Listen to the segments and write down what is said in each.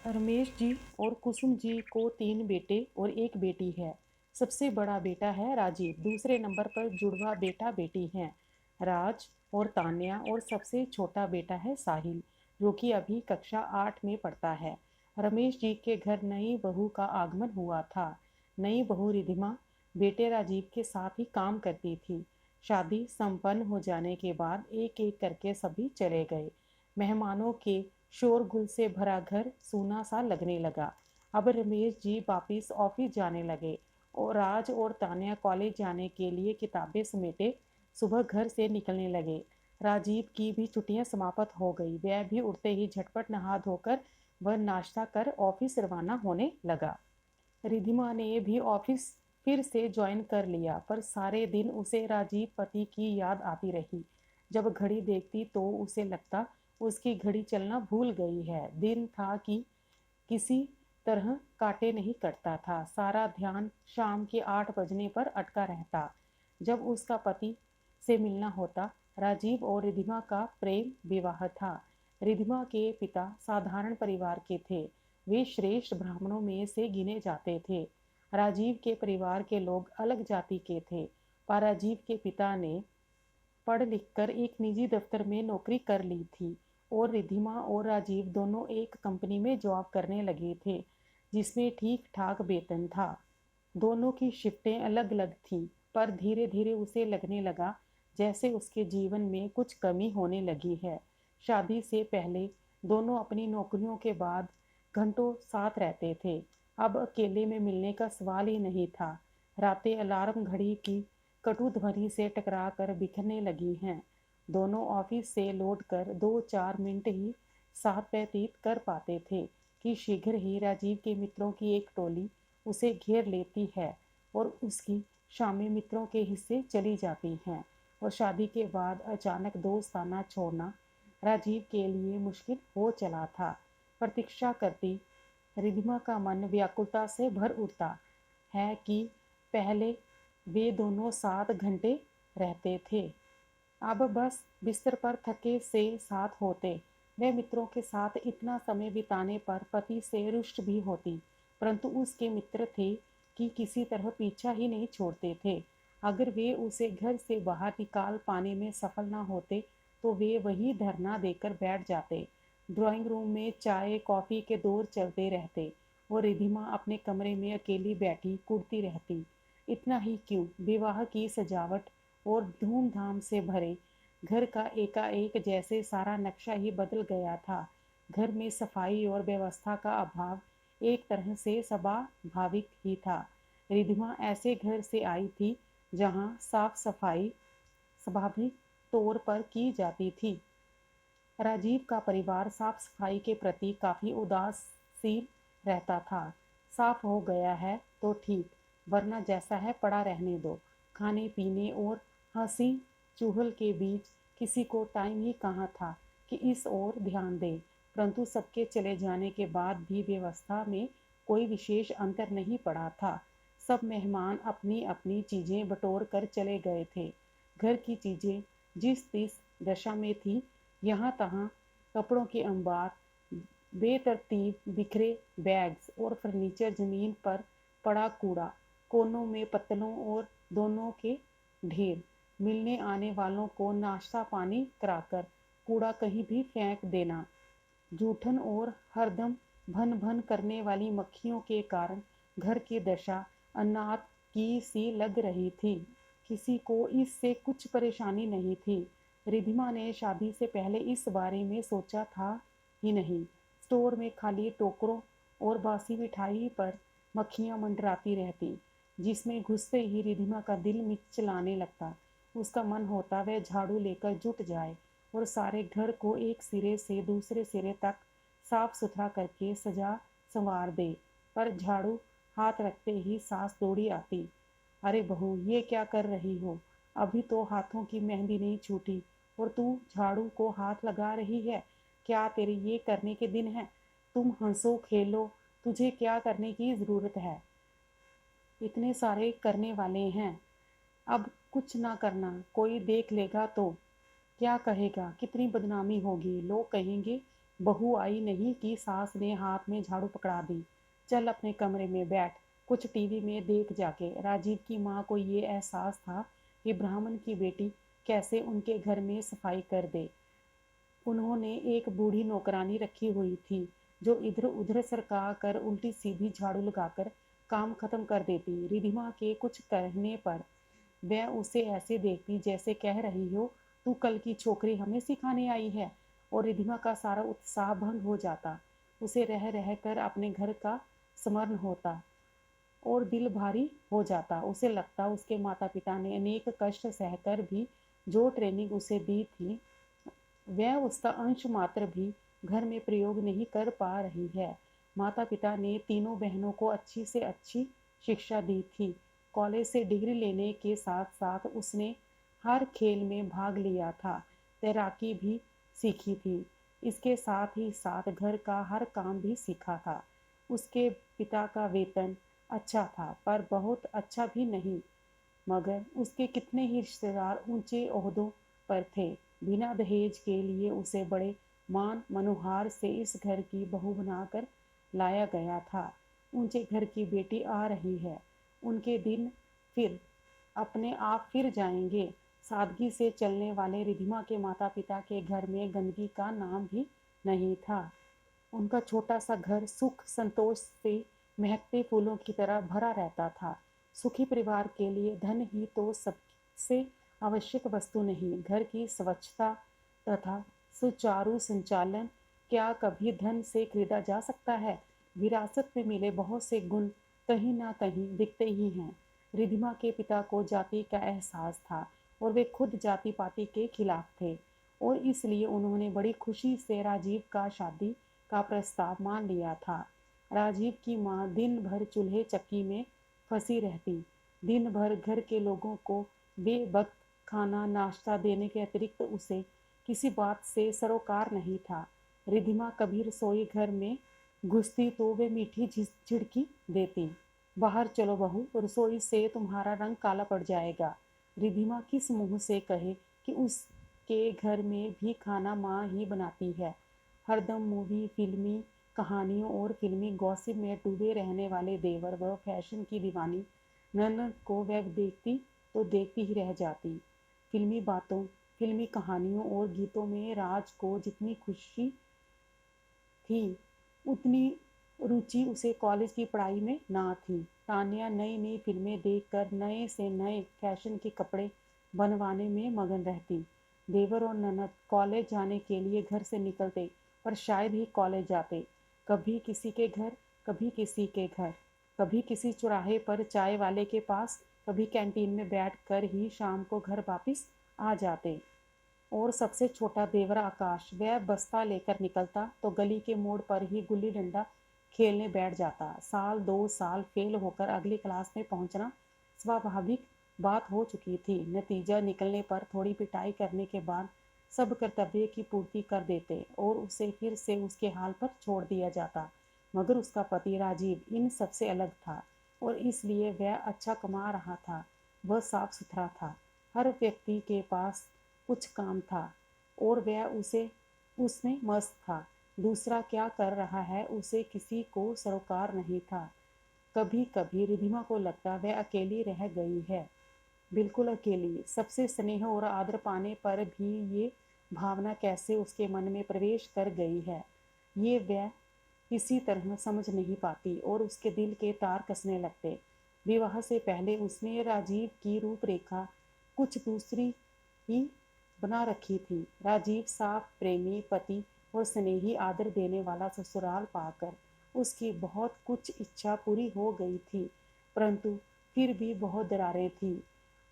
रमेश जी और कुसुम जी को तीन बेटे और एक बेटी है। सबसे बड़ा बेटा है राजीव, दूसरे नंबर पर जुड़वा बेटा बेटी हैं राज और तान्या, और सबसे छोटा बेटा है साहिल, जो कि अभी कक्षा 8 में पढ़ता है। रमेश जी के घर नई बहू का आगमन हुआ था। नई बहू रिधिमा बेटे राजीव के साथ ही काम करती थी। शादी संपन्न हो जाने के बाद एक एक करके सभी चले गए। मेहमानों के शोरगुल से भरा घर सूना सा लगने लगा। अब रमेश जी वापिस ऑफिस जाने लगे और राज और तान्या कॉलेज जाने के लिए किताबें समेटे सुबह घर से निकलने लगे। राजीव की भी छुट्टियां समाप्त हो गई। वह भी उठते ही झटपट नहा धोकर वह नाश्ता कर ऑफिस रवाना होने लगा। रिधिमा ने भी ऑफिस फिर से ज्वाइन कर लिया, पर सारे दिन उसे राजीव पति की याद आती रही। जब घड़ी देखती तो उसे लगता उसकी घड़ी चलना भूल गई है। दिन था कि किसी तरह काटे नहीं कटता था। सारा ध्यान शाम के 8 बजने पर अटका रहता, जब उसका पति से मिलना होता। राजीव और रिधिमा का प्रेम विवाह था। रिधिमा के पिता साधारण परिवार के थे। वे श्रेष्ठ ब्राह्मणों में से गिने जाते थे। राजीव के परिवार के लोग अलग जाति के थे, पर राजीव के पिता ने पढ़ लिखकर एक निजी दफ्तर में नौकरी कर ली थी और रिधिमा और राजीव दोनों एक कंपनी में जॉब करने लगे थे, जिसमें ठीक ठाक वेतन था। दोनों की शिफ्टें अलग अलग थी, पर धीरे धीरे उसे लगने लगा जैसे उसके जीवन में कुछ कमी होने लगी है। शादी से पहले दोनों अपनी नौकरियों के बाद घंटों साथ रहते थे। अब अकेले में मिलने का सवाल ही नहीं था। रातें अलार्म घड़ी की कटु ध्वनि से टकरा कर बिखरने लगी हैं। दोनों ऑफिस से लौट कर 2-4 मिनट ही साथ व्यतीत कर पाते थे कि शीघ्र ही राजीव के मित्रों की एक टोली उसे घेर लेती है और उसकी शामी मित्रों के हिस्से चली जाती हैं। और शादी के बाद अचानक दोस्ताना छोड़ना राजीव के लिए मुश्किल हो चला था। प्रतीक्षा करती रिधिमा का मन व्याकुलता से भर उठता है कि पहले वे दोनों 7 घंटे रहते थे, अब बस बिस्तर पर थके से साथ होते। वह मित्रों के साथ इतना समय बिताने पर पति से रुष्ट भी होती, परंतु उसके मित्र थे कि किसी तरह पीछा ही नहीं छोड़ते थे। अगर वे उसे घर से बाहर निकाल पाने में सफल न होते तो वे वही धरना देकर बैठ जाते। ड्राइंग रूम में चाय कॉफ़ी के दौर चलते रहते और रिधिमा अपने कमरे में अकेली बैठी कुढ़ती रहती। इतना ही क्यों, विवाह की सजावट और धूमधाम से भरे घर का एकाएक जैसे सारा नक्शा ही बदल गया था। घर में सफाई और व्यवस्था का अभाव एक तरह से स्वाभाविक ही था। रिधिमा ऐसे घर से आई थी जहां साफ सफाई स्वाभाविक तौर पर की जाती थी। राजीव का परिवार साफ सफाई के प्रति काफी उदासीन रहता था। साफ हो गया है तो ठीक, वरना जैसा है पड़ा रहने दो। खाने पीने और हंसी चूहल के बीच किसी को टाइम ही कहाँ था कि इस ओर ध्यान दे। परंतु सबके चले जाने के बाद भी व्यवस्था में कोई विशेष अंतर नहीं पड़ा था। सब मेहमान अपनी अपनी चीजें बटोर कर चले गए थे। घर की चीजें जिस तिस दशा में थी, यहाँ तहाँ कपड़ों के अंबार, बेतरतीब बिखरे बैग्स और फर्नीचर, जमीन पर पड़ा कूड़ा, कोनों में पत्तलों और दोनों के ढेर। मिलने आने वालों को नाश्ता पानी कराकर कूड़ा कहीं भी फेंक देना। जूठन और हरदम भन भन करने वाली मक्खियों के कारण घर की दशा अनाथ की सी लग रही थी। किसी को इससे कुछ परेशानी नहीं थी। रिधिमा ने शादी से पहले इस बारे में सोचा था ही नहीं। स्टोर में खाली टोकरों और बासी मिठाई पर मक्खियां मंडराती रहती, जिसमें घुसते ही रिधिमा का दिल मिचलाने लगता। उसका मन होता वह झाड़ू लेकर जुट जाए और सारे घर को एक सिरे से दूसरे सिरे तक साफ सुथरा करके सजा संवार दे, पर झाड़ू हाथ रखते ही सांस दौड़ी आती। अरे बहू, ये क्या कर रही हो? अभी तो हाथों की मेहंदी नहीं छूटी और तू झाड़ू को हाथ लगा रही है। क्या तेरे ये करने के दिन है? तुम हंसो खेलो, तुझे क्या करने की ज़रूरत है? इतने सारे करने वाले हैं। अब कुछ ना करना, कोई देख लेगा तो क्या कहेगा? कितनी बदनामी होगी। लोग कहेंगे बहू आई नहीं कि सास ने हाथ में झाड़ू पकड़ा दी। चल अपने कमरे में बैठ, कुछ टीवी में देख जाके। राजीव की माँ को ये एहसास था कि ब्राह्मण की बेटी कैसे उनके घर में सफाई कर दे। उन्होंने एक बूढ़ी नौकरानी रखी हुई थी जो इधर उधर सरका कर उल्टी सीधी झाड़ू लगाकर काम खत्म कर देती। रिधिमा के कुछ कहने पर वह उसे ऐसे देखती जैसे कह रही हो, तू कल की छोकरी हमें सिखाने आई है। और रिधिमा का सारा उत्साह भंग हो जाता। उसे रह रह कर अपने घर का स्मरण होता और दिल भारी हो जाता। उसे लगता उसके माता पिता ने अनेक कष्ट सहकर भी जो ट्रेनिंग उसे दी थी, वह उसका अंश मात्र भी घर में प्रयोग नहीं कर पा रही है। माता पिता ने तीनों बहनों को अच्छी से अच्छी शिक्षा दी थी। कॉलेज से डिग्री लेने के साथ साथ उसने हर खेल में भाग लिया था, तैराकी भी सीखी थी। इसके साथ ही साथ घर का हर काम भी सीखा था। उसके पिता का वेतन अच्छा था, पर बहुत अच्छा भी नहीं। मगर उसके कितने ही रिश्तेदार ऊंचे ओहदों पर थे। बिना दहेज के लिए उसे बड़े मान मनोहार से इस घर की बहू बनाकर लाया गया था। ऊंचे घर की बेटी आ रही है, उनके दिन फिर अपने आप फिर जाएंगे। सादगी से चलने वाले रिधिमा के माता पिता के घर में गंदगी का नाम भी नहीं था। उनका छोटा सा घर सुख संतोष से महकते फूलों की तरह भरा रहता था। सुखी परिवार के लिए धन ही तो सबसे आवश्यक वस्तु नहीं, घर की स्वच्छता तथा सुचारू संचालन क्या कभी धन से खरीदा जा सकता है। विरासत में मिले बहुत से गुण कहीं ना कहीं दिखते ही हैं। रिधिमा के पिता को जाति का एहसास था और वे खुद जाति पाति के खिलाफ थे, और इसलिए उन्होंने बड़ी खुशी से राजीव का शादी का प्रस्ताव मान लिया था। राजीव की माँ दिन भर चूल्हे चक्की में फंसी रहती। दिन भर घर के लोगों को बेवक्त खाना नाश्ता देने के अतिरिक्त उसे किसी बात से सरोकार नहीं था। रिधिमा कभी रसोई घर में घुसती तो वे मीठी झिड़की देती, बाहर चलो बहू, रसोई से तुम्हारा रंग काला पड़ जाएगा। रिधिमा किस मुंह से कहे कि उसके घर में भी खाना माँ ही बनाती है। हरदम मूवी फिल्मी कहानियों और फिल्मी गॉसिप में डूबे रहने वाले देवर व फैशन की दीवानी ननद को वह देखती तो देखती ही रह जाती। फिल्मी बातों, फिल्मी कहानियों और गीतों में राज को जितनी खुशी थी, उतनी रुचि उसे कॉलेज की पढ़ाई में ना थी। तान्या नई नई फिल्में देखकर नए से नए फैशन के कपड़े बनवाने में मगन रहती। देवर और ननद कॉलेज जाने के लिए घर से निकलते, पर शायद ही कॉलेज जाते। कभी किसी के घर, कभी किसी के घर, कभी किसी चौराहे पर चाय वाले के पास, कभी कैंटीन में बैठ कर ही शाम को घर वापिस आ जाते। और सबसे छोटा देवर आकाश, वह बस्ता लेकर निकलता तो गली के मोड़ पर ही गुल्ली डंडा खेलने बैठ जाता। साल 2 साल फेल होकर अगली क्लास में पहुंचना स्वाभाविक बात हो चुकी थी। नतीजा निकलने पर थोड़ी पिटाई करने के बाद सब कर्तव्य की पूर्ति कर देते और उसे फिर से उसके हाल पर छोड़ दिया जाता। मगर उसका पति राजीव इन सबसे अलग था, और इसलिए वह अच्छा कमा रहा था। वह साफ सुथरा था, हर व्यक्ति के पास कुछ काम था और वह उसे उसमें मस्त था। दूसरा क्या कर रहा है उसे किसी को सरोकार नहीं था। कभी कभी रिधिमा को लगता वह अकेली रह गई है, बिल्कुल अकेली। सबसे स्नेह और आदर पाने पर भी ये भावना कैसे उसके मन में प्रवेश कर गई है, ये वह किसी तरह समझ नहीं पाती और उसके दिल के तार कसने लगते। विवाह से पहले उसने राजीव की रूपरेखा कुछ दूसरी ही बना रखी थी। राजीव साफ प्रेमी पति और स्नेही आदर देने वाला ससुराल पाकर उसकी बहुत कुछ इच्छा पूरी हो गई थी, परंतु फिर भी बहुत दरारें थी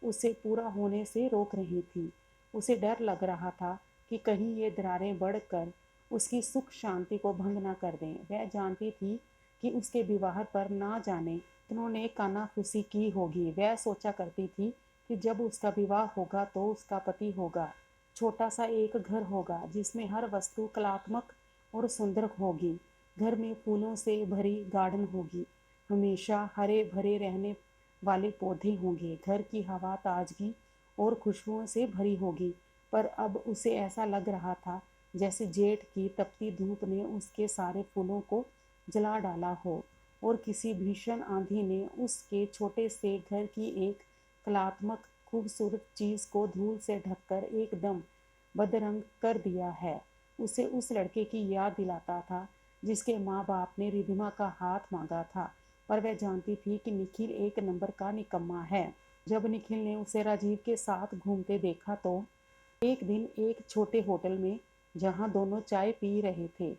उसे पूरा होने से रोक रही थी। उसे डर लग रहा था कि कहीं ये दरारें बढ़कर उसकी सुख शांति को भंग न कर दें। वह जानती थी कि उसके विवाह पर ना जाने उन्होंने कानाफूसी की होगी। वह सोचा करती थी कि जब उसका विवाह होगा तो उसका पति होगा, छोटा सा एक घर होगा जिसमें हर वस्तु कलात्मक और सुंदर होगी। घर में फूलों से भरी गार्डन होगी, हमेशा हरे भरे रहने वाले पौधे होंगे। घर की हवा ताजगी और खुशबुओं से भरी होगी। पर अब उसे ऐसा लग रहा था जैसे जेठ की तपती धूप ने उसके सारे फूलों को जला डाला हो और किसी भीषण आंधी ने उसके छोटे से घर की एक कलात्मक खूबसूरत चीज़ को धूल से ढककर एकदम बदरंग कर दिया है। उसे उस लड़के की याद दिलाता था जिसके माँ बाप ने रिधिमा का हाथ मांगा था, पर वह जानती थी कि निखिल एक नंबर का निकम्मा है। जब निखिल ने उसे राजीव के साथ घूमते देखा तो एक दिन एक छोटे होटल में, जहाँ दोनों चाय पी रहे थे,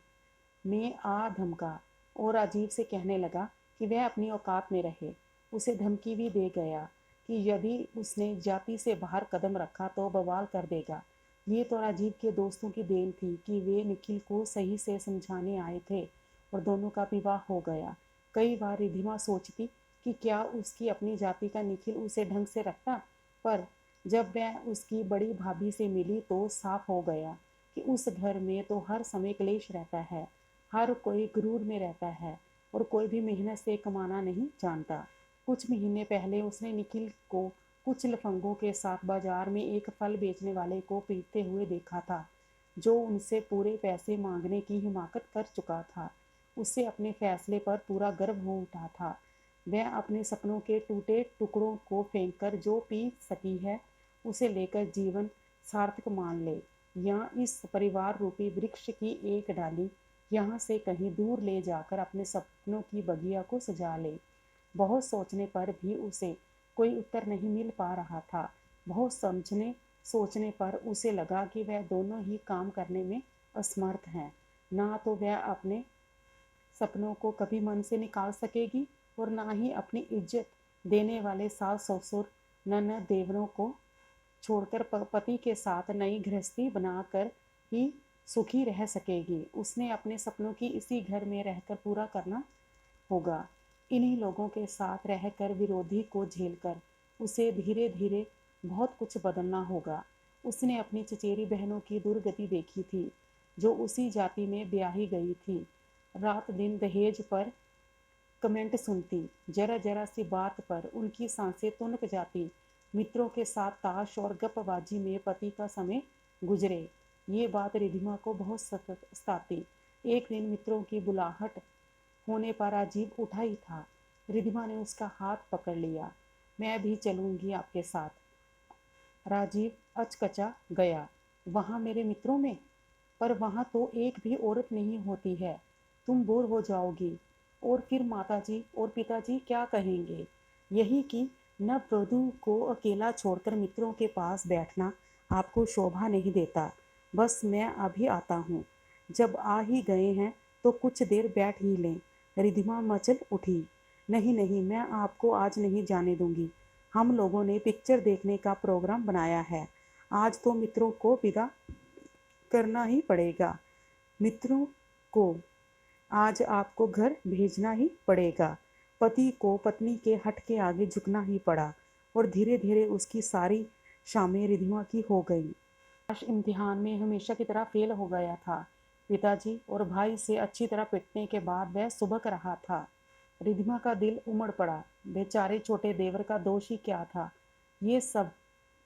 में आ धमका और राजीव से कहने लगा कि वह अपनी औकात में रहे। उसे धमकी भी दे गया कि यदि उसने जाति से बाहर कदम रखा तो बवाल कर देगा। ये तो राजीव के दोस्तों की देन थी कि वे निखिल को सही से समझाने आए थे और दोनों का विवाह हो गया। कई बार रिधिमा सोचती कि क्या उसकी अपनी जाति का निखिल उसे ढंग से रखता, पर जब वह उसकी बड़ी भाभी से मिली तो साफ हो गया कि उस घर में तो हर समय क्लेश रहता है, हर कोई गुरूर में रहता है और कोई भी मेहनत से कमाना नहीं जानता। कुछ महीने पहले उसने निखिल को कुछ लफंगों के साथ बाजार में एक फल बेचने वाले को पीटते हुए देखा था, जो उनसे पूरे पैसे मांगने की हिमाकत कर चुका था। उससे अपने फैसले पर पूरा गर्व हो उठा था। वह अपने सपनों के टूटे टुकड़ों को फेंककर जो पी सकी है, उसे लेकर जीवन सार्थक मान ले, या इस परिवार रूपी वृक्ष की एक डाली यहाँ से कहीं दूर ले जाकर अपने सपनों की बगिया को सजा ले। बहुत सोचने पर भी उसे कोई उत्तर नहीं मिल पा रहा था। बहुत समझने सोचने पर उसे लगा कि वह दोनों ही काम करने में असमर्थ हैं। ना तो वह अपने सपनों को कभी मन से निकाल सकेगी और ना ही अपनी इज्जत देने वाले सास ससुर ननद देवरों को छोड़कर पति के साथ नई गृहस्थी बनाकर ही सुखी रह सकेगी। उसने अपने सपनों की इसी घर में रहकर पूरा करना होगा। इन्हीं लोगों के साथ रहकर विरोधी को झेलकर उसे धीरे धीरे बहुत कुछ बदलना होगा। उसने अपनी चचेरी बहनों की दुर्गति देखी थी, जो उसी जाति में ब्याही गई थी। रात दिन दहेज पर कमेंट सुनती, जरा जरा सी बात पर उनकी सांसें तुनक जाती। मित्रों के साथ ताश और गपबाजी में पति का समय गुजरे, ये बात रिधिमा को बहुत सताती। एक दिन मित्रों की बुलाहट होने पर राजीव उठा ही था। रिधिमा ने उसका हाथ पकड़ लिया। मैं भी चलूंगी आपके साथ। राजीव अचकचा गया। वहाँ मेरे मित्रों में? पर वहाँ तो एक भी औरत नहीं होती है, तुम बोर हो जाओगी। और फिर माताजी और पिताजी क्या कहेंगे? यही कि नववधू को अकेला छोड़कर मित्रों के पास बैठना आपको शोभा नहीं देता। बस मैं अभी आता हूँ। जब आ ही गए हैं तो कुछ देर बैठ ही लें। रिधिमा मचल उठी। नहीं नहीं, मैं आपको आज नहीं जाने दूंगी। हम लोगों ने पिक्चर देखने का प्रोग्राम बनाया है। आज तो मित्रों को विदा करना ही पड़ेगा। मित्रों को आज आपको घर भेजना ही पड़ेगा। पति को पत्नी के हट के आगे झुकना ही पड़ा और धीरे धीरे उसकी सारी शामें रिधिमा की हो गई। आकाश इम्तिहान में हमेशा की तरह फेल हो गया था। पिताजी और भाई से अच्छी तरह पिटने के बाद वह सुबक रहा था। रिधिमा का दिल उमड़ पड़ा। बेचारे छोटे देवर का दोष ही क्या था? ये सब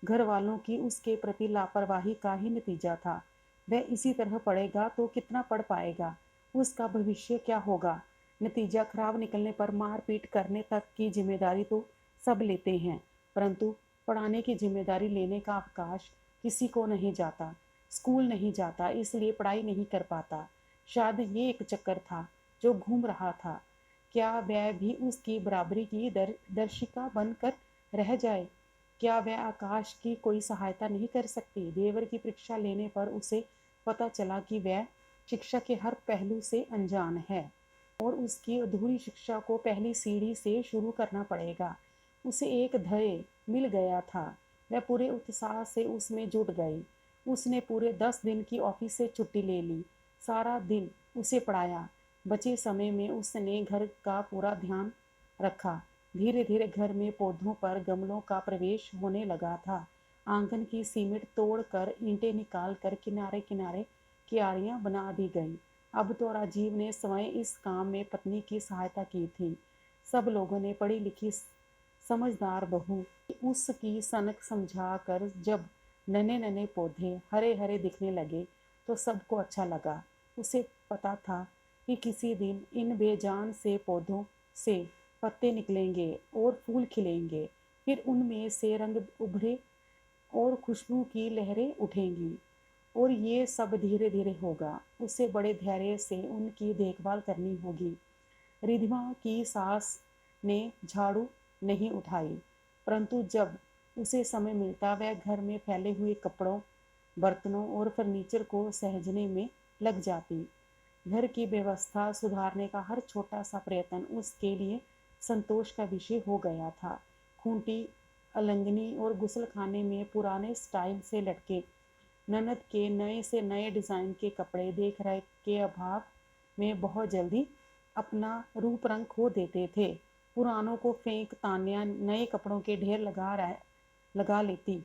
घर वालों की उसके प्रति लापरवाही का ही नतीजा था। वह इसी तरह पढ़ेगा तो कितना पढ़ पाएगा? उसका भविष्य क्या होगा? नतीजा खराब निकलने पर मार पीट करने तक की जिम्मेदारी तो सब लेते हैं, परंतु पढ़ाने की जिम्मेदारी लेने का अवकाश किसी को नहीं जाता। स्कूल नहीं जाता इसलिए पढ़ाई नहीं कर पाता। शायद ये एक चक्कर था जो घूम रहा था। क्या वह भी उसकी बराबरी की दर्शिका बनकर रह जाए? क्या वह आकाश की कोई सहायता नहीं कर सकती? देवर की परीक्षा लेने पर उसे पता चला कि वह शिक्षा के हर पहलू से अनजान है और उसकी अधूरी शिक्षा को पहली सीढ़ी से शुरू करना पड़ेगा। उसे एक ध्येय मिल गया था। वह पूरे उत्साह से उसमें जुट गई। उसने पूरे 10 दिन की ऑफिस से छुट्टी ले ली। सारा दिन उसे पढ़ाया। बचे समय में उसने घर का पूरा ध्यान रखा। धीरे धीरे घर में पौधों पर गमलों का प्रवेश होने लगा था। आंगन की सीमेंट तोड़कर ईंटें निकालकर किनारे किनारे क्यारियां बना दी गईं। अब तो राजीव ने स्वयं इस काम में पत्नी की सहायता की थी। सब लोगों ने पढ़ी लिखी समझदार बहू उसकी सनक समझा कर जब नन्हे नन्हे पौधे हरे हरे दिखने लगे तो सबको अच्छा लगा। उसे पता था कि किसी दिन इन बेजान से पौधों से पत्ते निकलेंगे और फूल खिलेंगे, फिर उनमें से रंग उभरे और खुशबू की लहरें उठेंगी, और ये सब धीरे धीरे होगा। उसे बड़े धैर्य से उनकी देखभाल करनी होगी। रिधिमा की सास ने झाड़ू नहीं उठाई, परंतु जब उसे समय मिलता वह घर में फैले हुए कपड़ों, बर्तनों और फर्नीचर को सहेजने में लग जाती। घर की व्यवस्था सुधारने का हर छोटा सा प्रयत्न उसके लिए संतोष का विषय हो गया था। खूंटी, अलंगनी और गुसलखाने में पुराने स्टाइल से लटके ननद के नए से नए डिज़ाइन के कपड़े देख रेख के अभाव में बहुत जल्दी अपना रूप रंग खो देते थे। पुरानों को फेंक तान्या नए कपड़ों के ढेर लगा लेती।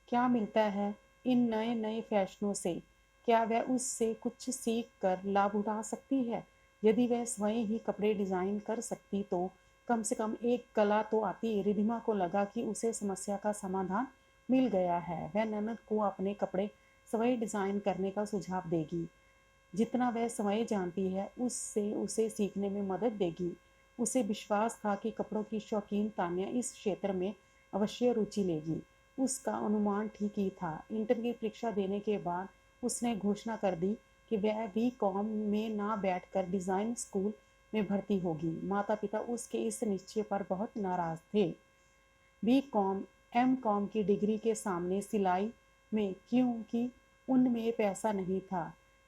क्या मिलता है इन नए नए फैशनों से? क्या वह उससे कुछ सीख कर लाभ उठा सकती है? यदि वह स्वयं ही कपड़े डिज़ाइन कर सकती तो कम से कम एक कला तो आती। रिधिमा को लगा कि उसे समस्या का समाधान मिल गया है। वह ननद को अपने कपड़े स्वयं डिज़ाइन करने का सुझाव देगी। जितना वह स्वयं जानती है उससे उसे सीखने में मदद देगी। उसे विश्वास था कि कपड़ों की शौकीन तान्या इस क्षेत्र में अवश्य रुचि लेगी। उसका अनुमान ठीक ही था। इंटर की परीक्षा देने के बाद उसने घोषणा कर दी कि वह बी.कॉम में ना बैठकर डिज़ाइन स्कूल में भर्ती होगी। माता पिता उसके इस निश्चय पर बहुत नाराज़ थे। बी.कॉम, एम.कॉम की डिग्री के सामने सिलाई में, क्योंकि उनमें पैसा नहीं था,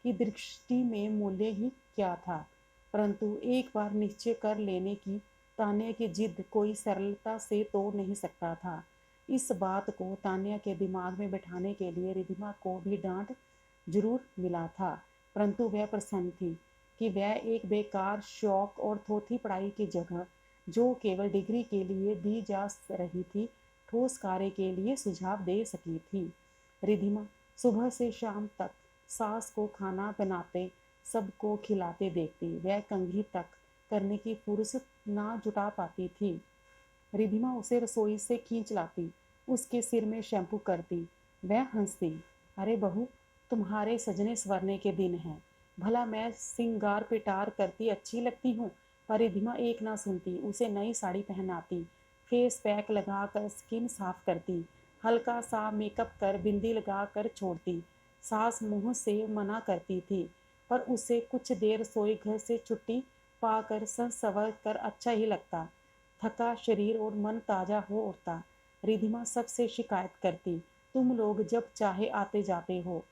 की दृष्टि में मूल्य ही क्या था। परंतु एक बार निश्चय कर लेने की तान्या की जिद कोई सरलता से तोड़ नहीं सकता था। इस बात को तान्या के दिमाग में बैठाने के लिए रिधिमा को भी डांट जरूर मिला था, परंतु वह प्रसन्न थी कि वह एक बेकार शौक और थोथी पढ़ाई की जगह, जो केवल डिग्री के लिए दी जा रही थी, ठोस कार्य के लिए सुझाव दे सकी थी। रिधिमा सुबह से शाम तक सास को खाना बनाते, सबको खिलाते देखती। वह कंघी तक करने की फुर्सत ना जुटा पाती थी। रिधिमा उसे रसोई से खींच लाती, उसके सिर में शैम्पू करती। वह हंसती, अरे बहू, तुम्हारे सजने संवरने के दिन हैं। भला मैं सिंगार पिटार करती अच्छी लगती हूँ? पर रिधिमा एक ना सुनती। उसे नई साड़ी पहनाती, फेस पैक लगा कर स्किन साफ करती, हल्का सा मेकअप कर बिंदी लगा कर छोड़ती। सास मुंह से मना करती थी, पर उसे कुछ देर रसोई घर से छुट्टी पाकर सज संवर कर अच्छा ही लगता। थका शरीर और मन ताज़ा हो उठता। रिधिमा सबसे शिकायत करती, तुम लोग जब चाहे आते जाते हो,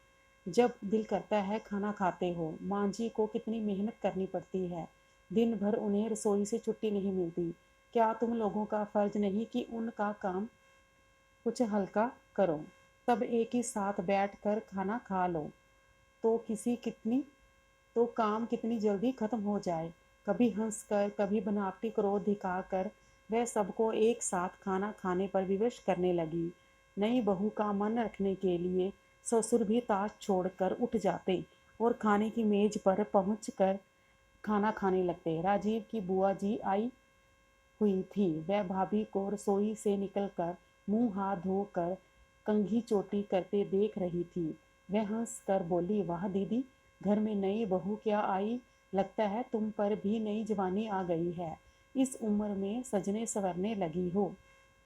जब दिल करता है खाना खाते हो। माँ जी को कितनी मेहनत करनी पड़ती है, दिन भर उन्हें रसोई से छुट्टी नहीं मिलती। क्या तुम लोगों का फर्ज नहीं कि उनका काम कुछ हल्का करो? सब एक ही साथ बैठ कर खाना खा लो तो काम कितनी जल्दी खत्म हो जाए। कभी हंसकर, कभी बनावटी क्रोध दिखाकर वह सबको एक साथ खाना खाने पर विवश करने लगी। नई बहू का मन रखने के लिए ससुर भी ताश छोड़कर उठ जाते और खाने की मेज पर पहुंचकर खाना खाने लगते। राजीव की बुआ जी आई हुई थी। वह भाभी को रसोई से निकलकर मुंह हाथ धोकर कंघी चोटी करते देख रही थी। वह हंस कर बोली, वाह दीदी, घर में नई बहू क्या आई, लगता है तुम पर भी नई जवानी आ गई है। इस उम्र में सजने संवरने लगी हो।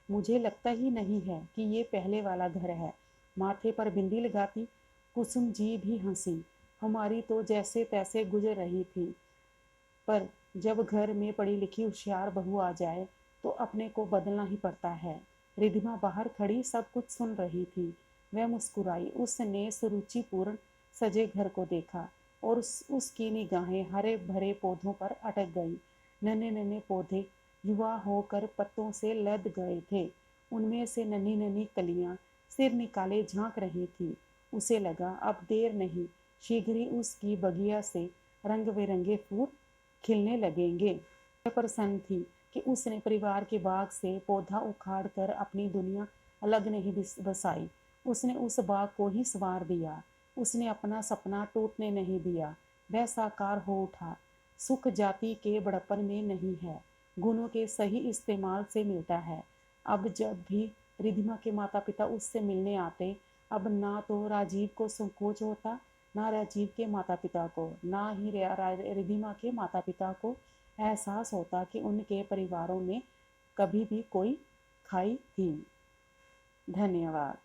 मुझे लगता ही नहीं है कि ये पहले वाला घर है। माथे पर बिंदी लगाती कुसुम जी भी हंसी। हमारी तो जैसे तैसे गुजर रही थी, पर जब घर में पढ़ी लिखी होशियार बहू आ जाए तो अपने को बदलना ही पड़ता है। रिधिमा बाहर खड़ी सब कुछ सुन रही थी। वह मुस्कुराई। उसने सुरुचिपूर्ण सजे घर को देखा और उसकी निगाहें हरे भरे पौधों पर अटक गई। नन्हे नन्हे पौधे युवा होकर पत्तों से लद गए थे। उनमें से नन्ही नन्ही कलियां सिर निकाले झांक रही थी। उसे लगा अब देर नहीं, शीघ्र ही उसकी बगिया से रंग बिरंगे फूल खिलने लगेंगे। वह प्रसन्न थी कि उसने परिवार के बाग से पौधा उखाड़ कर अपनी दुनिया अलग नहीं बसाई। उसने उस बाग को ही संवार दिया। उसने अपना सपना टूटने नहीं दिया। वह साकार हो उठा। सुख जाति के बड़प्पन में नहीं है, गुणों के सही इस्तेमाल से मिलता है। अब जब भी रिधिमा के माता पिता उससे मिलने आते, अब ना तो राजीव को संकोच होता, ना राजीव के माता पिता को, ना ही रिधिमा के माता पिता को एहसास होता कि उनके परिवारों में कभी भी कोई खाई थी। धन्यवाद।